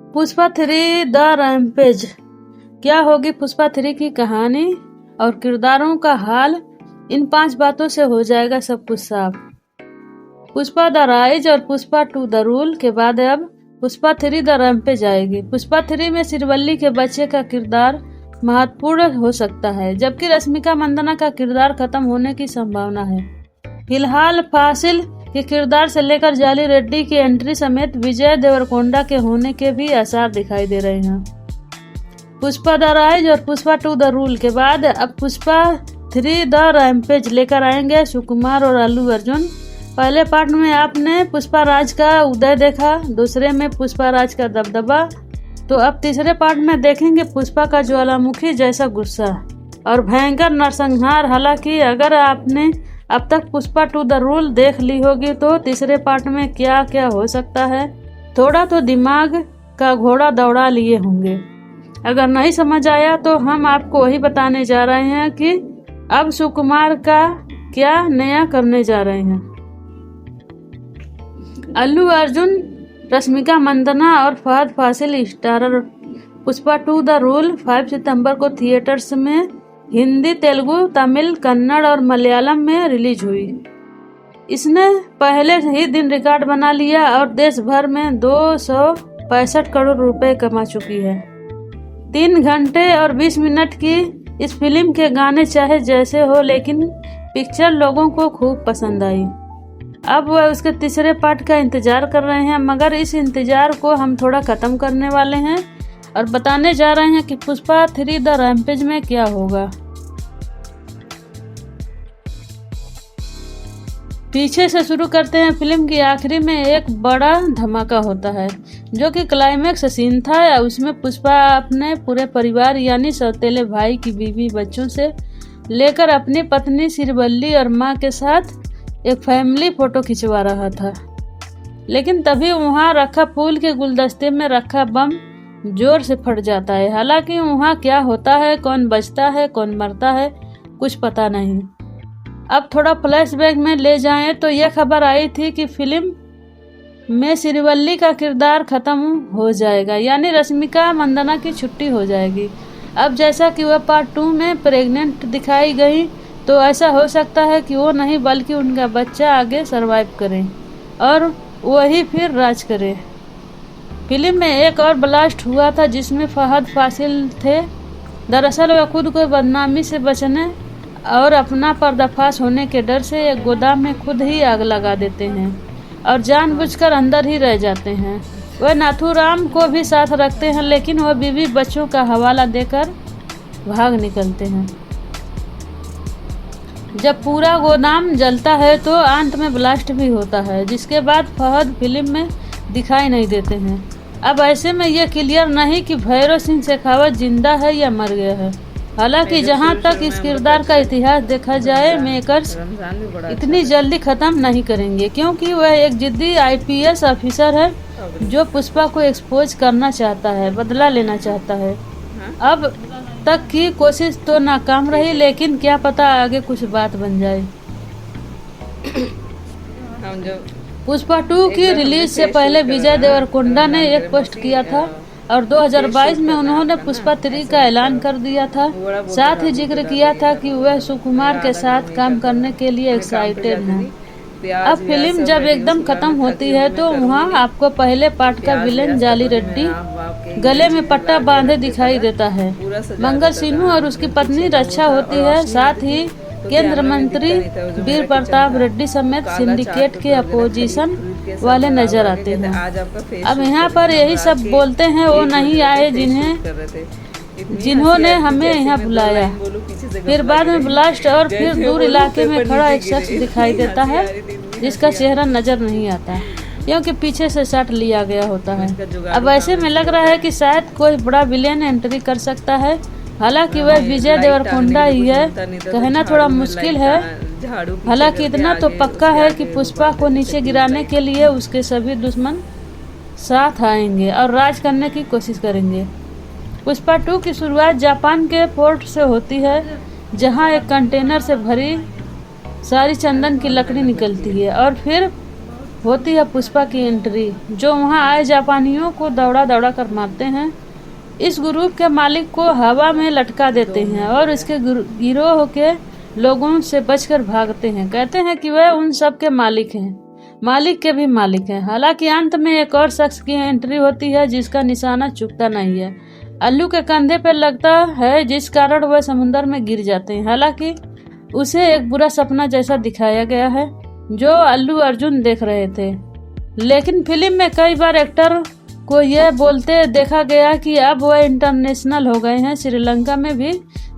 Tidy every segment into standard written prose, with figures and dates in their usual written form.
Pushpa 3 the rampage. क्या होगी पुष्पा 3 की कहानी और किरदारों का हाल? इन 5 बातों से हो जाएगा सब कुछ साफ। पुष्पा द राइज और पुष्पा 2 द रूल के बाद अब पुष्पा 3 द रैम्पेज आएगी। पुष्पा 3 में श्रीवल्ली के बच्चे का किरदार महत्वपूर्ण हो सकता है, जबकि रश्मिका मंदाना का किरदार खत्म होने की संभावना है। फिलहाल फासिल के किरदार से लेकर जाली रेड्डी की एंट्री समेत विजय देवरकोंडा के होने के भी आसार दिखाई दे रहे हैं। पुष्पा द राइज और पुष्पा 2 द रूल के बाद अब पुष्पा 3 द रैम्पेज लेकर आएंगे सुकुमार और अल्लू अर्जुन। पहले पार्ट में आपने पुष्पा राज का उदय देखा, दूसरे में पुष्पा राज का दबदबा, तो अब तीसरे पार्ट में देखेंगे पुष्पा का ज्वालामुखी जैसा गुस्सा और भयंकर नरसंहार। हालांकि अगर आपने अब तक पुष्पा 2 द रूल देख ली होगी तो तीसरे पार्ट में क्या क्या हो सकता है थोड़ा तो दिमाग का घोड़ा दौड़ा लिए होंगे। अगर नहीं समझ आया तो हम आपको वही बताने जा रहे हैं कि अब सुकुमार का क्या नया करने जा रहे हैं। अल्लू अर्जुन, रश्मिका मंदाना और Fahadh Faasil starrer. Pushpa 2 the rule 5 सितंबर को थिएटर्स में हिंदी, तेलुगु, तमिल, कन्नड़ और मलयालम में रिलीज हुई। इसने पहले ही दिन रिकॉर्ड बना लिया और देश भर में 265 करोड़ रुपए कमा चुकी है। 3 घंटे और 20 मिनट की इस फिल्म के गाने चाहे जैसे हो, लेकिन पिक्चर लोगों को खूब पसंद आई। अब वह उसके तीसरे पार्ट का इंतजार कर रहे हैं, मगर इस इंतजार को हम थोड़ा खत्म करने वाले हैं और बताने जा रहे हैं कि पुष्पा 3 द रैम्पेज में क्या होगा। पीछे से शुरू करते हैं। फिल्म की आखिरी में एक बड़ा धमाका होता है जो कि क्लाइमैक्स सीन था। उसमें पुष्पा अपने पूरे परिवार यानी सौतेले भाई की बीवी बच्चों से लेकर अपनी पत्नी श्रीवल्ली और माँ के साथ एक फैमिली फोटो खिंचवा रहा था, लेकिन तभी वहां रखा फूल के गुलदस्ते में रखा बम जोर से फट जाता है। हालांकि वहां क्या होता है, कौन बचता है, कौन मरता है, कुछ पता नहीं। अब थोड़ा फ्लैशबैक में ले जाएं तो यह खबर आई थी कि फिल्म में श्रीवल्ली का किरदार खत्म हो जाएगा, यानी रश्मिका मंदाना की छुट्टी हो जाएगी। अब जैसा कि वह पार्ट 2 में प्रेग्नेंट दिखाई गई, तो ऐसा हो सकता है कि वो नहीं बल्कि उनका बच्चा आगे सरवाइव करे और वही फिर राज करे। फिल्म में एक और ब्लास्ट हुआ था जिसमें फहद फासिल थे। दरअसल वह खुद को बदनामी से बचने और अपना पर्दाफाश होने के डर से एक गोदाम में खुद ही आग लगा देते हैं और जानबूझकर अंदर ही रह जाते हैं। वह नाथूराम को भी साथ रखते हैं, लेकिन वह बीवी बच्चों का हवाला देकर भाग निकलते हैं। जब पूरा गोदाम जलता है तो अंत में ब्लास्ट भी होता है, जिसके बाद फहद फिल्म में दिखाई नहीं देते हैं। अब ऐसे में यह क्लियर नहीं कि भैरव सिंह शेखावत जिंदा है या मर गया है। हालांकि जहां तक इस किरदार का इतिहास देखा जाए, मेकर्स इतनी जल्दी खत्म नहीं करेंगे, क्योंकि वह एक जिद्दी IPS ऑफिसर है जो पुष्पा को एक्सपोज करना चाहता है, बदला लेना चाहता है। अब तक की कोशिश तो नाकाम रही, लेकिन क्या पता आगे कुछ बात बन जाए। पुष्पा 2 की रिलीज से पहले विजय देवरकोंडा ने एक पोस्ट किया था और 2022 में उन्होंने पुष्पा 3 का ऐलान कर दिया था। साथ ही जिक्र किया था कि वह सुकुमार के साथ काम करने के लिए एक्साइटेड हैं। अब फिल्म जब एकदम खत्म होती है तो वहाँ आपको पहले पार्ट का विलेन जाली रेड्डी गले में पट्टा बांधे दिखाई देता है। मंगल सिन्हू और उसकी पत्नी रक्षा होती है। साथ ही केंद्र मंत्री वीर प्रताप रेड्डी समेत सिंडिकेट के अपोजिशन वाले नजर आते हैं। अब यहाँ पर यही सब बोलते हैं वो नहीं आए जिन्होंने हमें यहाँ बुलाया। फिर बाद में ब्लास्ट और फिर दूर इलाके में खड़ा एक शख्स दिखाई देता है जिसका चेहरा नजर नहीं आता, क्योंकि पीछे से शॉट लिया गया होता है। अब ऐसे में लग रहा है कि शायद कोई बड़ा विलेन एंट्री कर सकता है। हालांकि वह विजय देवरकोंडा ही है, कहना थोड़ा मुश्किल है। हालांकि इतना तो पक्का है कि पुष्पा को नीचे गिराने के लिए उसके सभी दुश्मन साथ आएंगे और राज करने की कोशिश करेंगे। पुष्पा 2 की शुरुआत जापान के पोर्ट से होती है, जहां एक कंटेनर से भरी सारी चंदन की लकड़ी निकलती है और फिर होती है पुष्पा की एंट्री, जो वहां आए जापानियों को दौड़ा दौड़ा कर मारते हैं। इस ग्रुप के मालिक को हवा में लटका देते हैं और इसके गिरोह के लोगों से बचकर भागते हैं। कहते हैं कि वह उन सब के मालिक हैं, मालिक के भी मालिक हैं। हालांकि अंत में एक और शख्स की एंट्री होती है जिसका निशाना चुकता नहीं है। अल्लू के कंधे पर लगता है, जिस कारण वह समुद्र में गिर जाते हैं। हालांकि उसे एक बुरा सपना जैसा दिखाया गया है जो अल्लू अर्जुन देख रहे थे। लेकिन फिल्म में कई बार एक्टर को यह बोलते देखा गया कि अब वह इंटरनेशनल हो गए हैं। श्रीलंका में भी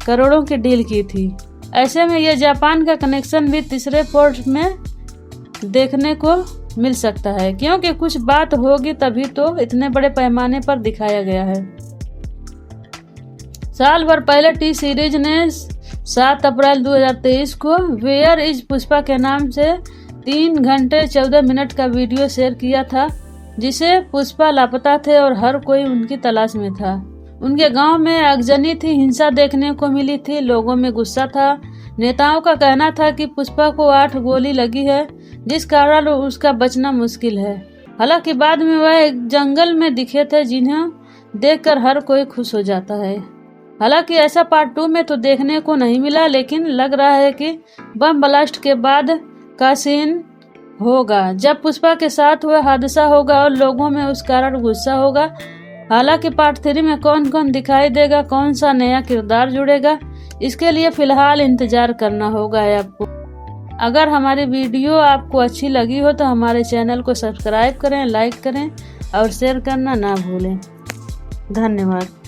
करोड़ों की डील की थी। ऐसे में यह जापान का कनेक्शन भी तीसरे पार्ट में देखने को मिल सकता है, क्योंकि कुछ बात होगी तभी तो इतने बड़े पैमाने पर दिखाया गया है। साल भर पहले टी सीरीज ने 7 अप्रैल 2023 को वेयर इज पुष्पा के नाम से 3 घंटे 14 मिनट का वीडियो शेयर किया था, जिसे पुष्पा लापता थे और हर कोई उनकी तलाश में था। उनके गांव में आगजनी थी, हिंसा देखने को मिली थी, लोगों में गुस्सा था। नेताओं का कहना था कि पुष्पा को 8 गोली लगी है, जिस कारण उसका बचना मुश्किल है। हालांकि बाद में वह एक जंगल में दिखे थे, जिन्हें देखकर हर कोई खुश हो जाता है। हालांकि ऐसा पार्ट 2 में तो देखने को नहीं मिला, लेकिन लग रहा है कि बम ब्लास्ट के बाद का सीन होगा, जब पुष्पा के साथ वह हादसा होगा और लोगों में उस कारण गुस्सा होगा। हालांकि पार्ट 3 में कौन कौन दिखाई देगा, कौन सा नया किरदार जुड़ेगा, इसके लिए फिलहाल इंतजार करना होगा आपको। अगर हमारी वीडियो आपको अच्छी लगी हो तो हमारे चैनल को सब्सक्राइब करें, लाइक करें और शेयर करना ना भूलें। धन्यवाद।